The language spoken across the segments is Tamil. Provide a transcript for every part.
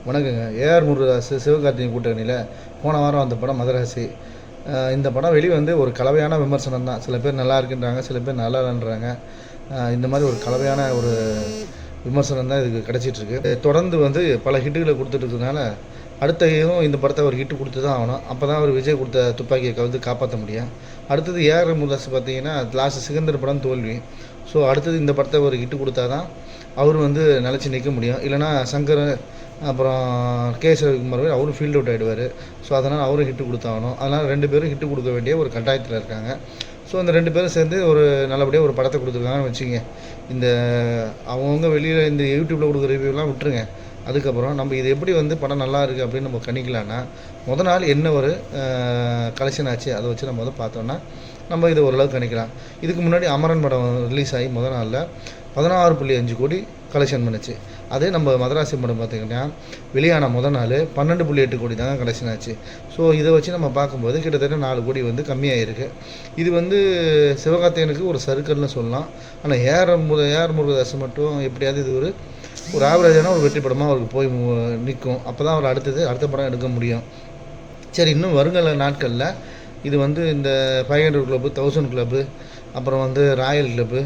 வணக்கங்க. ஏஆர் முருகதாஸ் சிவகார்த்திகேயன் கூட்டணியில் போன வாரம் வந்த படம் மதராசி. இந்த படம் வெளிவந்து ஒரு கலவையான விமர்சனம் தான். சில பேர் நல்லா இருக்குன்றாங்க, சில பேர் நல்லா இல்லைன்றாங்க. இந்த மாதிரி ஒரு கலவையான ஒரு விமர்சனம் தான் இதுக்கு கிடச்சிட்ருக்கு. தொடர்ந்து வந்து பல ஹிட்டுகளை கொடுத்துட்ருக்கனால அடுத்த இதுவும் இந்த படத்தை ஒரு ஹிட்டு கொடுத்து தான் ஆகணும். அப்போ தான் அவர் விஜய் கொடுத்த துப்பாக்கியை வந்து காப்பாற்ற முடியும். அடுத்தது ஏஆர் முருகதாஸ் பார்த்தீங்கன்னா லாஸ்ட் சிகந்தர் படம் தோல்வி. ஸோ அடுத்தது இந்த படத்தை ஒரு ஹிட்டு கொடுத்தா தான் அவர் வந்து நிலச்சி நிற்க முடியும். இல்லைனா சங்கர் அப்புறம் கே.எஸ். ரவிக்குமார் அவரும் ஃபீல்ட் அவுட் ஆகிடுவார். ஸோ அதனால் அவரும் ஹிட்டு கொடுத்தாகணும். அதனால் 2 பேரும் ஹிட்டு கொடுக்க வேண்டிய ஒரு கட்டாயத்தில் இருக்காங்க. ஸோ அந்த 2 பேரும் சேர்ந்து ஒரு நல்லபடியாக ஒரு படத்தை கொடுத்துருக்காங்கன்னு வச்சுங்க. இந்த அவங்கவுங்க வெளியில் இந்த யூடியூப்பில் கொடுக்குற ரிவ்யூலாம் விட்டுருங்க. அதுக்கப்புறம் நம்ம இது எப்படி வந்து படம் நல்லா இருக்குது அப்படின்னு நம்ம கணிக்கலான்னா, நாள் என்ன ஒரு கலெக்ஷன் ஆச்சு அதை வச்சு நம்ம பார்த்தோன்னா நம்ம இதை ஓரளவுக்கு கணிக்கலாம். இதுக்கு முன்னாடி அமரன் படம் ரிலீஸ் ஆகி நாளில் 16.5 கோடி கலெக்ஷன் பண்ணுச்சு. அதே நம்ம மதராசி படம் பார்த்திங்கன்னா வெளியான நாள் 12.8 கோடி தாங்க கலெக்ஷன் ஆச்சு. ஸோ இதை வச்சு நம்ம பார்க்கும்போது கிட்டத்தட்ட 4 கோடி வந்து கம்மியாக இருக்குது. இது வந்து சிவகார்த்திகேயனுக்கு ஒரு சர்க்கிள்னு சொல்லலாம். ஆனால் ஏஆர் முருகதாஸ் மட்டும் எப்படியாவது இது ஒரு ஆவரேஜான ஒரு வெற்றி படமாக அவருக்கு போய் நிற்கும். அப்போ தான் அவர் அடுத்த படம் எடுக்க முடியும். சரி, இன்னும் வருங்கால நாட்களில் இது வந்து இந்த 500 கிளப்பு, 1000 கிளப்பு, அப்புறம் வந்து ராயல் கிளப்பு,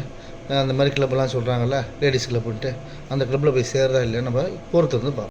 அந்த மாதிரி கிளப்பெல்லாம் சொல்கிறாங்கல்ல, லேடிஸ் கிளப்புன்ட்டு, அந்த கிளப்பில் போய் சேர்றதா இல்லையா நம்ம பொறுத்து வந்து பார்ப்போம்.